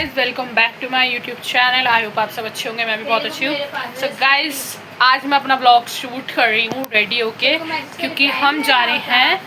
Guys, welcome back to my YouTube channel. I hope आप सब अच्छे होंगे, मैं भी बहुत अच्छी हूँ। सो गाइज, आज मैं अपना ब्लॉग शूट कर रही हूँ रेडी होके, क्योंकि हम जा रहे हैं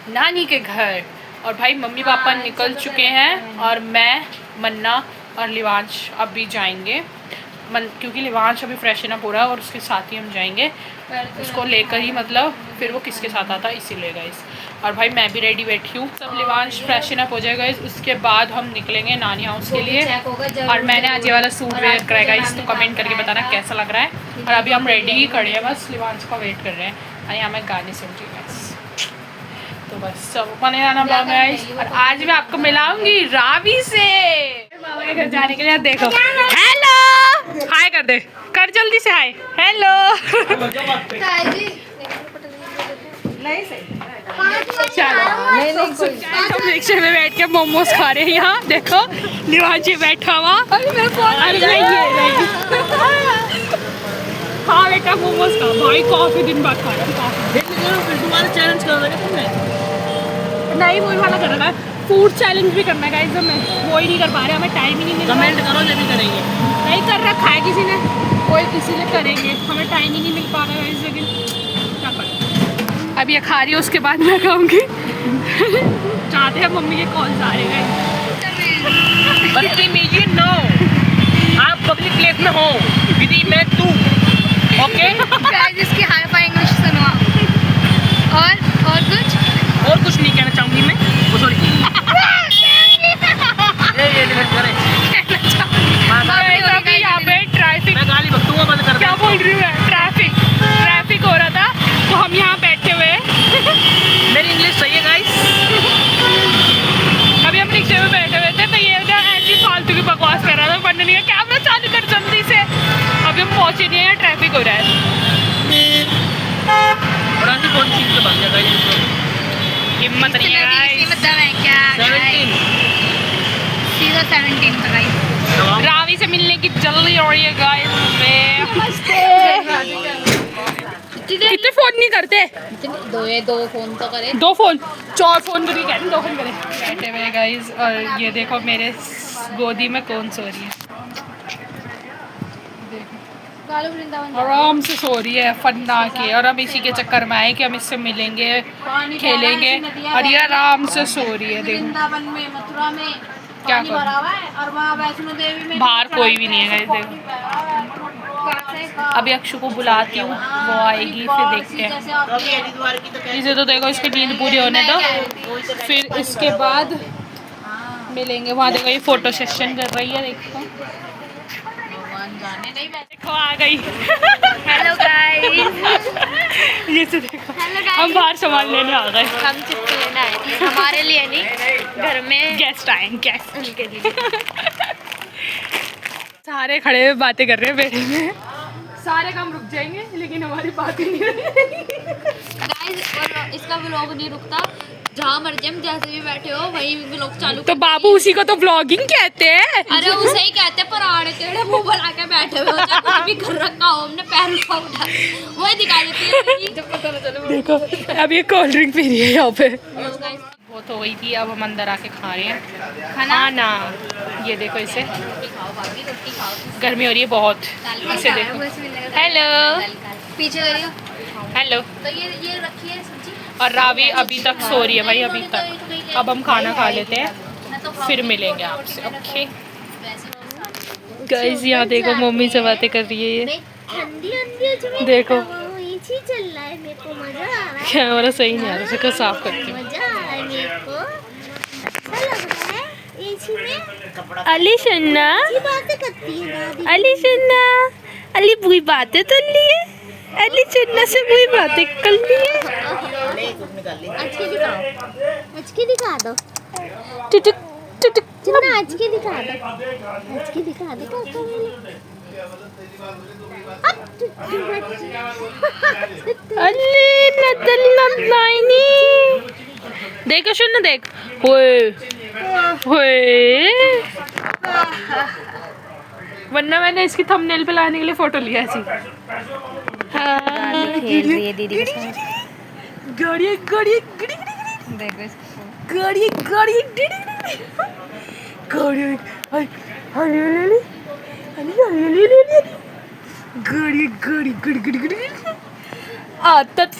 नानी के घर। और भाई मम्मी पापा निकल चुके हैं और मैं, मन्ना और लिवांश अभी जाएंगे। क्योंकि लिवांश अभी फ्रेशन अप हो रहा है और उसके साथ ही हम जाएंगे। उसको लेकर ही, मतलब फिर वो किसके साथ आता इसीलिए गाइस। और भाई मैं भी रेडी बैठी हूँ। सब लिवांश फ्रेशन अप हो जाएगा, उसके बाद हम निकलेंगे नानी हाउस के लिए। और मैंने आज ये वाला सूट वेयर करा है गाइस, तो कमेंट करके बताना कैसा लग रहा है। और अभी हम रेडी ही खड़े हैं, बस लिवांश का वेट कर रहे हैं। और यहाँ मैं गाने सुन रही हूँ गाइस। तो बस सब बने रहना ब्लॉग में गाइस। और आज मैं आपको मिलाऊंगी रावी से। मामा के घर जाने के लिए देखो। हेलो, हाय कर दे, कर जल्दी से हाय। हेलो। हम रिक्शे में बैठ के मोमोज खा रहे हैं। यहाँ देखो लिवाजी बैठा हुआ। हाँ बेटा मोमोज खा भाई, काफी दिन बाद खा रहा हूँ। चैलेंज कर रहा है नहीं, वही वाला कर रहा है। फूड चैलेंज भी करना है गाइस, हमें वो ही नहीं कर पा रहे, हमें टाइम ही नहीं मिल रहा। कमेंट करो जब भी करेंगे। नहीं कर रखा है किसी ने, कोई इसीलिए करेंगे, हमें टाइम ही नहीं मिल पा रहा है गाइस। लेकिन क्या करें, अब ये खा रही है, उसके बाद मैं खाऊंगी। चाहते हैं मम्मी के कॉल आ रहे हैं। बदतमीजी नो, आप पब्लिक प्लेस में हो, दीदी मैं तू ओके। गाइस इसकी हाई फाई इंग्लिश सुनो आप। और कुछ नहीं कहना चाहूँगी मैं। वो सॉरी यहाँ पे ट्रैफिक, मैं गाली बकूंगा, बंद कर। क्या बोल रही हूँ मैं, ट्रैफिक हो रहा था तो हम यहाँ बैठे हुए हैं। मेरी इंग्लिश सही है गाइस। अभी हम रिक्शे में बैठे हुए थे, तो ये ऐसी फालतू की बकवास कर रहा था। बनने नहीं, कैमरा चालू कर जल्दी से। अभी हम पहुँचे नहीं है, ट्रैफिक हो रहा है। और ऐसी कौन चीज़ पे बन जाएगा हिम्मत नहीं है गाइस। सीधा 17 का गाइस। रावी से मिलने की जल्दी हो रही है गाइस। कितने फोन नहीं करते? दो फोन तो करे। 2 फोन, 4 फोन करें, क्या 2 फोन करें। बैठे हुए गाइस, और ये देखो मेरे गोदी में कौन सो रही है। आराम से सो रही है फन्ना के। और हम इसी के चक्कर में आए कि हम इससे मिलेंगे, खेलेंगे, और ये आराम से सो रही है। देखो वृंदावन में, मथुरा में क्या पानी भरा हुआ है, और वहाँ वैष्णो देवी में बाहर कोई भी नहीं है गाइस। देखो अभी अक्षु को बुलाती हूँ, वो आएगी, फिर देखते हैं। इसे तो देखो, इसकी नींद पूरी होने दो, फिर इसके बाद मिलेंगे। वहाँ देखो ये फोटो सेशन कर रही है, देखो देखो आ गई। Hello guys. ये तो देखो हम बाहर सामान लेने आ गए। हम चिप्स लेना है, हमारे लिए नहीं, घर में गेस्ट आए, गेस्ट उनके लिए। सारे खड़े हुए बातें कर रहे हैं, बैठेंगे, सारे काम रुक जाएंगे, लेकिन हमारी बातें नहीं रुकेंगी। गाइस और इसका व्लॉग नहीं रुकता, जहाँ मर्जी हम जैसे भी बैठे हो वही व्लॉग चालू। तो बाबू उसी को तो व्लॉगिंग कहते हैं। अरे उसे ही कहते हैं, पर आड़े टेढ़े मुंह बना के बैठे हुए हो, चाहे कुछ भी कर रखा हो, हमने पैर उठा उठा वही दिखा देती है। जब पता ना चले देखो अब ये कोल्ड ड्रिंक पी रही है यहाँ पे। गाइस वो तो वही थी, अब हम अंदर आके खा रहे हैं खाना। ये देखो इसे, रोटी खाओ, गर्मी हो रही है बहुत, इसे देखो। हेलो पीछे करियो। हेलो। तो ये रखी है सब्जी। और रावी अभी तक सो रही है भाई, अभी तक। अब हम खाना खा लेते हैं, फिर मिलेंगे आपसे, ओके गाइस। यहाँ देखो मम्मी से बातें कर रही है ये, देखो चल रहा है, मेरे को मजा आ रहा है, कैमरा सही नहीं आ रहा, उसको साफ करती हूँ। मजा आ रहा है मेरे को, अच्छा लग रहा है एसी में। अली सन्ना, अच्छी बातें करती है दादी। अली सन्ना, अली बुरी बातें तो ली है, अली सन्ना से बुरी बातें कर ली है। आज के दिखाओ, आज के दिखा दो, टुटुक टुटुक चन्ना आज के दिखा दो, आज के दिखा दो पापा मेरे। अली नदल नदलाइनी, देखो सुन देख, होए होए। वरना मैंने इसकी थंबनेल पे लाने के लिए फोटो लिया थी। खेल रही है दीदी के साथ। गाड़ी गाड़ी देखो इसको। गाड़ी गाड़ी गाड़ी गड़ी गड़ी गड़ी गड़ी गड़ी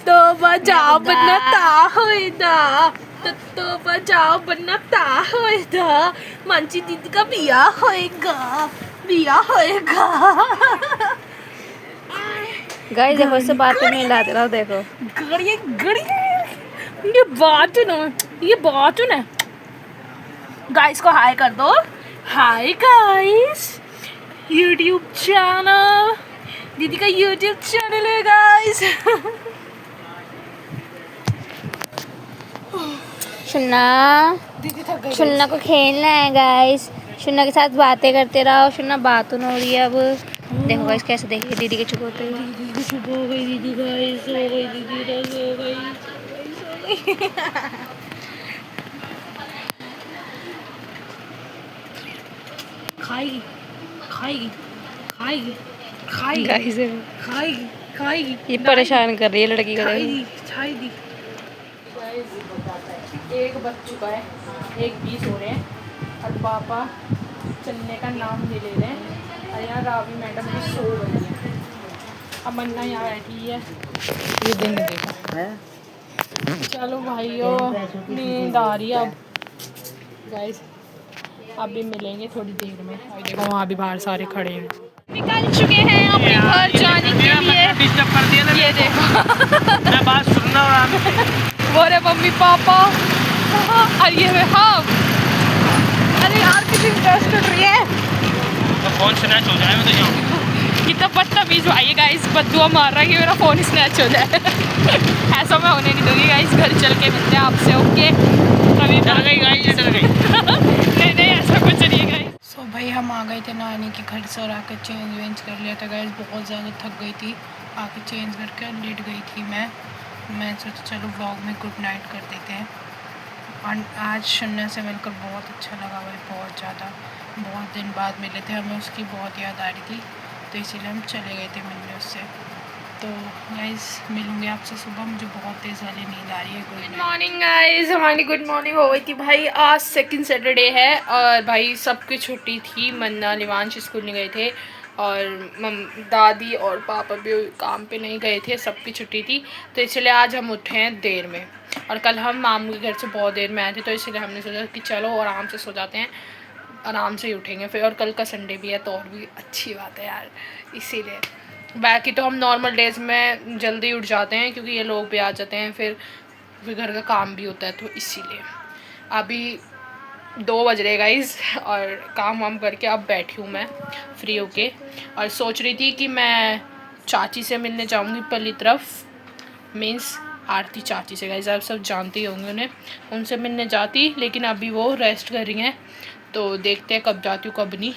तो बजाओ बनता होइदा तो बजाओ बनता होइदा मानसी दीदी का बिया होएगा गाइस देखो इससे बातें नहीं लाते रहो देखो गड़ी गड़ी ये बात ना गाइस को हाय कर दो हाय गाइस यूट्यूब चैनल दीदी का यूट्यूब चैनल है गाइस शुन्ना को खेलना है गाइस शुन्ना के साथ बातें करते रहो शुन्ना बात हो रही है अब देखो गाइस कैसे देखिए दीदी के चुप होते हुए दीदी चुप हो गई दीदी गाइस हो गई दीदी रस हो गई खाएगी खाएगी खाएगी खाएगी गाइस खाएगी खाएगी ये परेशान कर रही है लड़की को खाएगी खाएगी एक बज चुका है 1:20 हो रहे हैं और पापा चलने का नाम नहीं ले रहे हैं और यहाँ रावी मैडम भी सो गई है अब मन्ना यहाँ बैठी है ये दिन देखा चलो भाइयों नींद आ रही है अब गाइस अब भी मिलेंगे थोड़ी देर में और देखो वहाँ भी बाहर सारे खड़े हैं निकल चुके हैं अपने घर जाने के लिए डिस्टर्ब कर दिया ना ये देखो मैं बात सुनना और आगे वो रे मम्मी पापा और ये वे हम अरे यार कितनी इंटरेस्ट उठ रही है तो फोन स्नैच हो जाए मैं तो जाऊँ कितना बदतमीज भाई है गाइस बद्दुआ मार रहा है कि मेरा फ़ोन स्नैच हो जाए ऐसा मैं होने नहीं दूंगी गाइस घर चल के मिलते हैं आपसे ओके कभी चल गई गाइस ये चल गई नहीं ऐसा कुछ नहीं गाइस सो भाई हम आ गए थे नानी के घर से और आकर चेंज वेंज कर लिया था गाइस बहुत ज़्यादा थक गई थी आके चेंज करके लेट गई थी मैं सोचा चलो व्लॉग में गुड नाइट कर देते हैं और आज शुन्ना से मिलकर बहुत अच्छा लगा भाई बहुत ज़्यादा बहुत दिन बाद मिले थे हमें उसकी बहुत याद आ रही थी तो इसीलिए हम चले गए थे मिलने उससे तो गाइस मिलूँगी आपसे सुबह मुझे बहुत तेज़ वाली नींद आ रही है गुड मॉर्निंग गाइस हमारी गुड मॉर्निंग हो गई थी भाई आज सेकंड सैटरडे है और भाई सबकी छुट्टी थी मन्ना लिवांश स्कूल नहीं गए थे और दादी और पापा भी काम पे नहीं गए थे सबकी छुट्टी थी तो इसलिए आज हम उठे हैं देर में और कल हम मामू के घर से बहुत देर में आए थे तो इसलिए हमने सोचा कि चलो आराम से सो जाते हैं आराम से ही उठेंगे फिर और कल का संडे भी है तो और भी अच्छी बात है यार इसीलिए बाकी तो हम नॉर्मल डेज़ में जल्दी उठ जाते हैं क्योंकि ये लोग भी आ जाते हैं फिर घर का काम भी होता है तो इसीलिए अभी 2 बज रहे गाइस और काम वाम करके अब बैठी हूँ मैं फ्री होके और सोच रही थी कि मैं चाची से मिलने जाऊँगी पहली तरफ मीन्स आरती चाची से गाइस आप सब जानते ही होंगे उन्हें उनसे मिलने जाती लेकिन अभी वो रेस्ट कर रही हैं तो देखते हैं कब जाती हूँ कब नहीं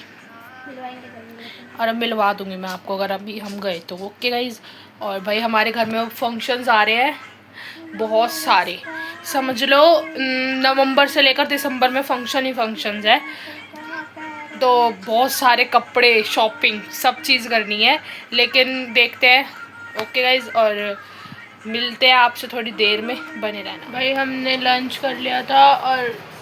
और अब मिलवा दूँगी मैं आपको अगर अभी हम गए तो ओके गाइस और भाई हमारे घर में फंक्शंस आ रहे हैं बहुत सारे समझ लो नवंबर से लेकर दिसंबर में फंक्शन ही फंक्शंस है तो बहुत सारे कपड़े शॉपिंग सब चीज़ करनी है लेकिन देखते हैं ओके गाइस और मिलते हैं आपसे थोड़ी देर में बने रहना भाई हमने लंच कर लिया था और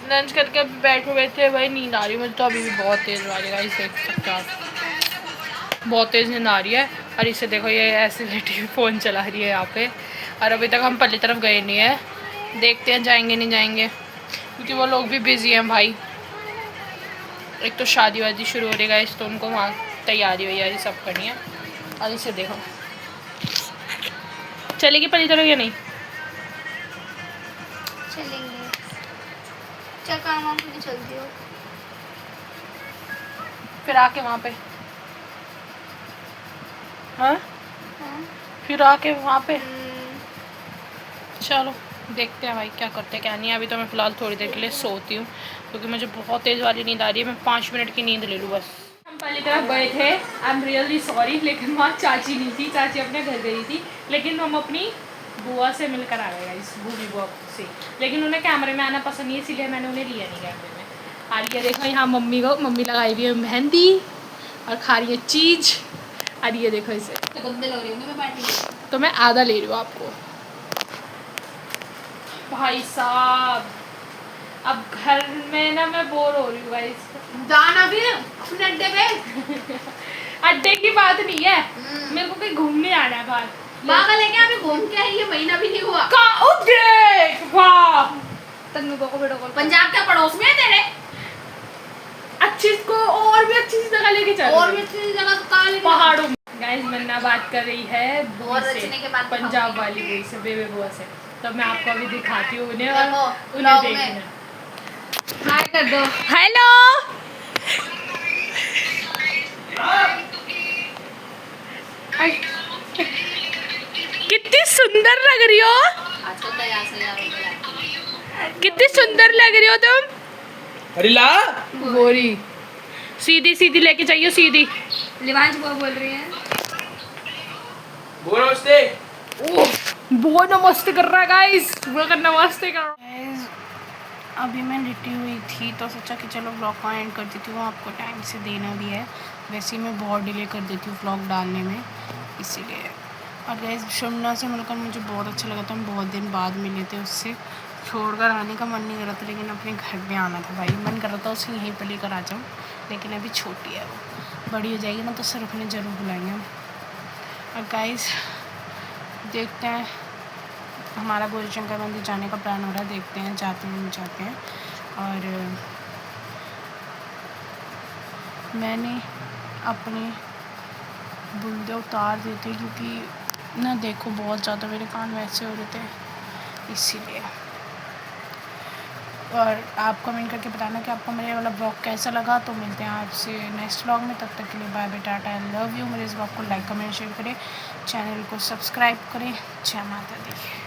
लंच करके बैठे हुए थे भाई नींद आ रही है मुझे तो अभी भी बहुत तेज़ आ रही है गाइस देख सकते हो आप बहुत तेज़ नींद आ रही है और इसे देखो ये ऐसे बैठी फ़ोन चला रही है यहाँ पे और अभी तक हम पल्ली तरफ गए नहीं है देखते हैं जाएंगे नहीं जाएंगे क्योंकि वो लोग भी बिज़ी हैं भाई एक तो शादी वादी शुरू हो रही है इस तो उनको वहाँ तैयारी वैयारी सब करनी है और इसे देखो चलेगी पल्ली तरफ या नहीं चलेंगे चल काम वाम करके चलती हो फिर आके वहाँ पे हाँ फिर आके वहाँ पे चलो देखते हैं भाई क्या करते हैं क्या नहीं अभी तो मैं फ़िलहाल थोड़ी देर के लिए सोती हूँ क्योंकि मुझे बहुत तेज़ वाली नींद आ रही है मैं 5 मिनट की नींद ले लूँ बस हम पहली तरफ गए थे आई एम रियली सॉरी लेकिन वहाँ चाची नहीं थी चाची अपने घर गई थी लेकिन हम अपनी बुआ से मिलकर आ गए इस बूढ़ी बुआ से लेकिन उन्हें कैमरे में आना पसंद नहीं है इसीलिए मैंने उन्हें लिया नहीं कैमरे में आलिया देखो यहाँ मम्मी लगाई हुई है मेहंदी और खा रही है चीज़ और ये देखो इसे तो गंदे लग रही होंगे मैं पार्टी तो मैं आधा ले रही हूँ आपको भाई साहब अब घर में ना मैं बोर हो रही हूँ गाइस। जाना भी अपने अड्डे पे। अड्डे की बात नहीं है, मेरे को कहीं घूमने आना है बाहर। बागा लेके अभी घूम के आई, ये महीना भी नहीं हुआ। वाह, तन्नू को वीडियो कॉल। पंजाब के पड़ोस में है तेरे। अच्छी को और भी अच्छी जगह लेके चल, और भी अच्छी जगह कहाँ लेके? पहाड़ों में। गाइस मन्ना बात कर रही है बुआ और से, रचने के बाद पंजाब वाली बुआ से, बेबे बुआ से। तो मैं आपको अभी दिखाती हूँ उन्हें, देखो, और उन्हें vlog में। देखना। हाय कर दो। हेलो, कितनी सुंदर लग रही हो, आजकल तैयार से यार। कितनी सुंदर लग रही हो तुम। हरिला गोरी सीधी सीधी लेके जाइयो, सीधी। लिवांश बुआ बोल रही है। बोलो उससे। बहुत नमस्ते कर रहा है गाइस, वो कर नमस्ते कर रहा है। अभी मैं लेटी हुई थी तो सोचा कि चलो व्लॉग का एंड कर देती हूँ, आपको टाइम से देना भी है। वैसे ही मैं बहुत डिले कर देती हूँ व्लॉग डालने में, इसीलिए। और गाइस शिमला से मिलकर मुझे बहुत अच्छा लगा था, हम बहुत दिन बाद मिले थे। उससे छोड़कर आने का मन नहीं कर रहा था, लेकिन अपने घर पे आना था भाई, मन कर रहा था उसे यहीं पर लेकर आ जाऊँ, लेकिन अभी छोटी है वो, बड़ी हो जाएगी ना तो उसे रुकने ज़रूर बुलाएंगे हम। और गाइस देखते हैं, हमारा गौरीशंकर मंदिर जाने का प्लान हो रहा है, देखते हैं जाते हैं नहीं जाते हैं। और मैंने अपने बुल्दे उतार दिए थे क्योंकि ना देखो बहुत ज़्यादा मेरे कान वैसे हो रहे थे, इसीलिए। और आप कमेंट करके बताना कि आपको मेरे वाला ब्लॉग कैसा लगा। तो मिलते हैं आपसे नेक्स्ट ब्लॉग में, तब तक के लिए bye bye, tata, I love you. मेरे इस ब्लॉग को लाइक कमेंट शेयर करें, चैनल को सब्सक्राइब करें। जय माता दी।